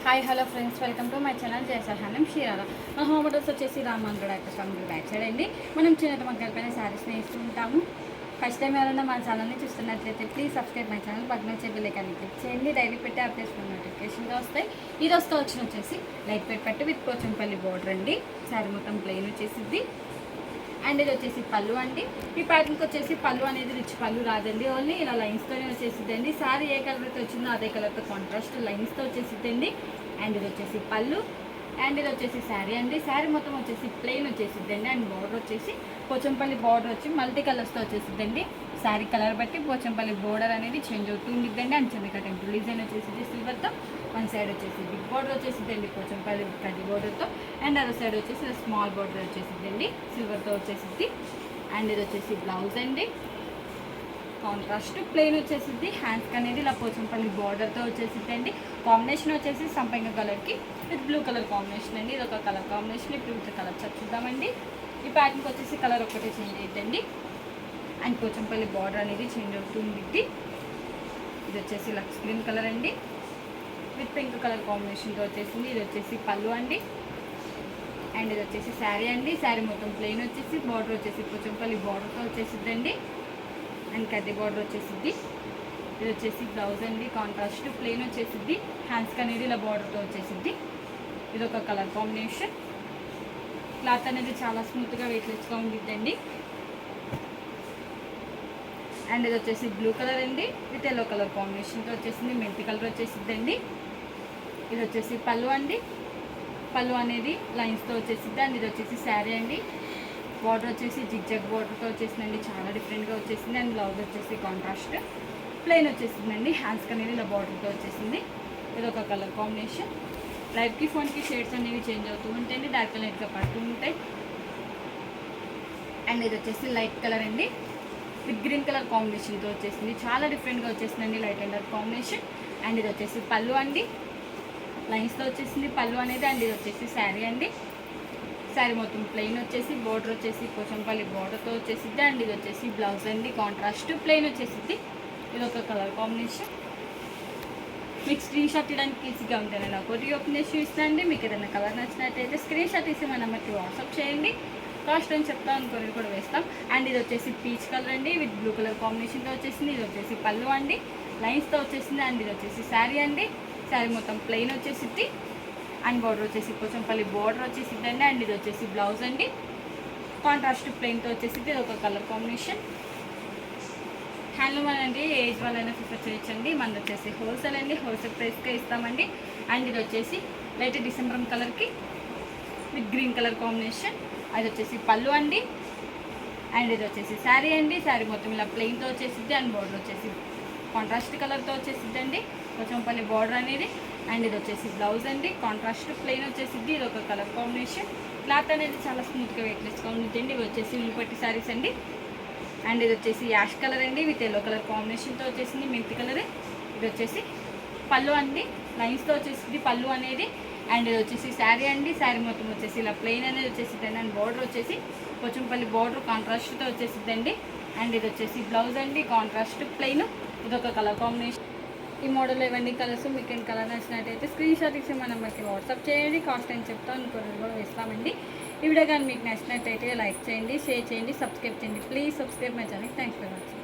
Hi hello friends, welcome to my channel జయసహానం షీరాల. మా హోమ్ అడ్రస్ వచ్చేసి రామాంగడ కంపెనీ బ్యాక్ సైడ్ అండి. మనం చిన్న మగ్గల పైన శారీస్ని వేస్తూ ఉంటాము. ఫస్ట్ టైం ఎవరైనా మన ఛానల్ని చూస్తున్నట్లయితే ప్లీజ్ సబ్స్క్రైబ్ మై ఛానల్, పక్కన వచ్చే బెల్ ఐకాన్ని క్లిక్ చేయండి. డైలీ పెట్టే అప్డేట్స్ నోటిఫికేషన్గా వస్తాయి. ఈ రోజుతో వచ్చేసి లైట్ వెయిట్ పట్టు విత్ పోచంపల్లి బోర్డర్ అండి. శారీ మొత్తం ప్లెయిన్ వచ్చేసింది. అండ్ ఇది వచ్చేసి పళ్ళు అండి. ఈ ప్యాటర్న్కి వచ్చేసి పళ్ళు అనేది రిచ్ పళ్ళు రాదండి, ఓన్లీ ఇలా లైన్స్తోనే వచ్చేసిద్దండి. సారీ ఏ కలర్ అయితే వచ్చిందో అదే కలర్తో కాంట్రాస్ట్ లైన్స్తో వచ్చేసిద్దండి. అండ్ ఇది వచ్చేసి పళ్ళు, అండ్ ఇది వచ్చేసి శారీ అండి. శారీ మొత్తం వచ్చేసి ప్లెయిన్ వచ్చేసిద్దండి. అండ్ బార్డర్ వచ్చేసి పోచంపల్లి బార్డర్ వచ్చి మల్టీ కలర్స్తో వచ్చేసిద్దండి. శారీ కలర్ బట్టి పోచంపల్లి బోర్డర్ అనేది చేంజ్ అవుతూ ఉండిద్దండి. అండ్ చిన్న టెంపుల్ డిజైన్ వచ్చేసి సిల్వర్తో, వన్ సైడ్ వచ్చేసి బిగ్ బార్డర్ వచ్చేసిద్దండి పోచంపల్లి కడ్డీ బార్డర్తో. అండ్ అదర్ సైడ్ వచ్చేసి స్మాల్ బార్డర్ వచ్చేసిద్దండి సిల్వర్తో వచ్చేసిద్ది. అండ్ ఇది వచ్చేసి బ్లౌజ్ అండి, కాంట్రాస్ట్ ప్లెయిన్ వచ్చేసిద్ది. హ్యాండ్స్కి అనేది ఇలా పోచంపల్లి బార్డర్తో వచ్చేసిద్దండి. కాంబినేషన్ వచ్చేసి సంపంగ కలర్కి విత్ బ్లూ కలర్ కాంబినేషన్ అండి. ఇది ఒక కలర్ కాంబినేషన్. ఇప్పుడు విత్ కలర్ చూద్దామండి. ఈ ప్యాటర్న్కి వచ్చేసి కలర్ ఒకటే చేంజ్ అవుతుందండి. అండ్ పోచంపల్లి బార్డర్ అనేది చేంజ్ అవుతుంది. ఇది వచ్చేసి లక్స్ గ్రీన్ కలర్ అండి విత్ పింక్ కలర్ కాంబినేషన్తో వచ్చేసింది. ఇది వచ్చేసి పళ్ళు అండి. అండ్ ఇది వచ్చేసి శారీ అండి. శారీ మొత్తం ప్లెయిన్ వచ్చేసి బార్డర్ వచ్చేసి పోచంపల్లి బార్డర్తో వచ్చేసిద్దండి. అండ్ కడ్డీ బార్డర్ వచ్చేసిద్ది. ఇది వచ్చేసి బ్లౌజ్ అండి, కాంట్రాస్ట్ ప్లెయిన్ వచ్చేసిద్ది. హ్యాండ్స్కి అనేది ఇలా బార్డర్తో వచ్చేసిద్ది. ఇది ఒక కలర్ కాంబినేషన్. క్లాత్ అనేది చాలా స్మూత్గా వెయిట్లెస్గా ఉండిద్దండి. అండ్ ఇది వచ్చేసి బ్లూ కలర్ అండి విత్ ఎల్లో కలర్ కాంబినేషన్తో వచ్చేసింది. మెంతి కలర్ వచ్చేసిద్దండి. ఇది వచ్చేసి పళ్ళు అండి. పళ్ళు అనేది లైన్స్తో వచ్చేసిద్ది. అండ్ ఇది వచ్చేసి శారీ అండి. బార్డర్ వచ్చేసి జిగ్జాగ్ బార్డర్తో వచ్చేసిందండి, చాలా డిఫరెంట్గా వచ్చేసింది. అండ్ బ్లౌజ్ వచ్చేసి కాంట్రాస్ట్ ప్లెయిన్ వచ్చేసిందండి. హ్యాండ్స్కి అనేది ఇలా బార్డర్తో వచ్చేసింది. ఇది ఒక కలర్ కాంబినేషన్. లైట్కి ఫోన్కి షేడ్స్ అనేవి చేంజ్ అవుతూ ఉంటాయండి, డార్క్ లైట్గా పడుతూ ఉంటాయి. అండ్ ఇది వచ్చేసి లైట్ కలర్ అండి విత్ గ్రీన్ కలర్ కాంబినేషన్తో వచ్చేసింది, చాలా డిఫరెంట్గా వచ్చేసిందండి, light and dark combination. And ఇది వచ్చేసి పళ్ళు అండి, లైన్స్తో వచ్చేసింది పళ్ళు అనేది. అండ్ ఇది వచ్చేసి శారీ అండి. శారీ మొత్తం ప్లెయిన్ వచ్చేసి బార్డర్ వచ్చేసి పోచంపల్లి బార్డర్తో వచ్చేసిద్ది. అండ్ ఇది వచ్చేసి బ్లౌజ్ అండి, కాంట్రాస్ట్ ప్లెయిన్ వచ్చేసిద్ది. ఇది ఒక కలర్ కాంబినేషన్. మీకు స్క్రీన్ షాట్ ఇవ్వడానికి ఈజీగా ఉంటుంది. నాకు ఒకటి ఓపెన్ చేసి ఇస్తానండి. మీకు ఏదైనా కలర్ నచ్చినట్టయితే స్క్రీన్ షాట్ తీసి మా నెంబర్కి వాట్సాప్ చేయండి. కాస్ట్ అని చెప్తాం, కొరియర్ కూడా వేస్తాం. అండ్ ఇది వచ్చేసి పీచ్ కలర్ అండి విత్ బ్లూ కలర్ కాంబినేషన్తో వచ్చేసింది. ఇది వచ్చేసి పళ్ళు అండి, లైన్స్తో వచ్చేసింది. అండ్ ఇది వచ్చేసి శారీ అండి. శారీ మొత్తం ప్లెయిన్ వచ్చేసిద్ది. అండ్ బార్డర్ వచ్చేసి పోచంపల్లి బార్డర్ వచ్చేసిద్దండి. అండ్ ఇది వచ్చేసి బ్లౌజ్ అండి, కాంట్రాస్ట్ ప్లెయిన్తో వచ్చేసిద్ది. ఇది ఒక కలర్ కాంబినేషన్. హ్యాండ్లూమ్ అండి, ఏజ్ వాళ్ళైనా ప్రిఫర్ చేయొచ్చండి. మనది వచ్చేసి హోల్సేల్ అండి, హోల్సేల్ ప్రైస్కే ఇస్తామండి. అండ్ ఇది వచ్చేసి లైట్ డిసెంబర్ కలర్కి విత్ గ్రీన్ కలర్ కాంబినేషన్. అది వచ్చేసి పళ్ళు అండి. అండ్ ఇది వచ్చేసి శారీ అండి. శారీ మొత్తం ఇలా ప్లెయిన్తో వచ్చేసిద్ది. అండ్ బార్డర్ వచ్చేసి కాంట్రాస్ట్ కలర్తో వచ్చేసిద్దండి, పోచంపల్లి బార్డర్ అనేది. అండ్ ఇది వచ్చేసి బ్లౌజ్ అండి, కాంట్రాస్ట్ ప్లెయిన్ వచ్చేసిద్ది. ఇది ఒక కలర్ కాంబినేషన్. క్లాత్ అనేది చాలా స్మూత్గా వెయిట్లెస్గా ఉంటుందండి. ఇవి వచ్చేసి ఉల్లిపట్టి శారీస్ అండి. అండ్ ఇది వచ్చేసి యాష్ కలర్ అండి విత్ ఎల్లో కలర్ కాంబినేషన్తో వచ్చేసింది, మెంతి కలర్. ఇది వచ్చేసి పళ్ళు అండి, లైన్స్తో వచ్చేసింది పళ్ళు అనేది. అండ్ ఇది వచ్చేసి శారీ అండి. శారీ మొత్తం వచ్చేసి ఇలా ప్లెయిన్ అనేది వచ్చేసిద్దండి. అండ్ బార్డర్ వచ్చేసి పోచంపల్లి బార్డర్ కాంట్రాస్ట్తో వచ్చేసిద్దండి. అండ్ ఇది వచ్చేసి బ్లౌజ్ అండి, కాంట్రాస్ట్ ప్లెయిన్. ఇది ఒక కలర్ కాంబినేషన్. ఈ మోడల్ ఇవన్నీ కలర్స్ మీకు ఏం కలర్ నచ్చినట్టయితే స్క్రీన్ షాట్ ఇచ్చి మన నెంబర్కి వాట్సాప్ చేయండి. కాస్ట్ అని చెప్తాను, కొరియర్ కూడా వేస్తామండి. ఈ వీడియో కానీ మీకు నచ్చినట్టయితే లైక్ చేయండి, షేర్ చేయండి, సబ్స్క్రైబ్ చేయండి. Please subscribe my channel. Thanks for watching.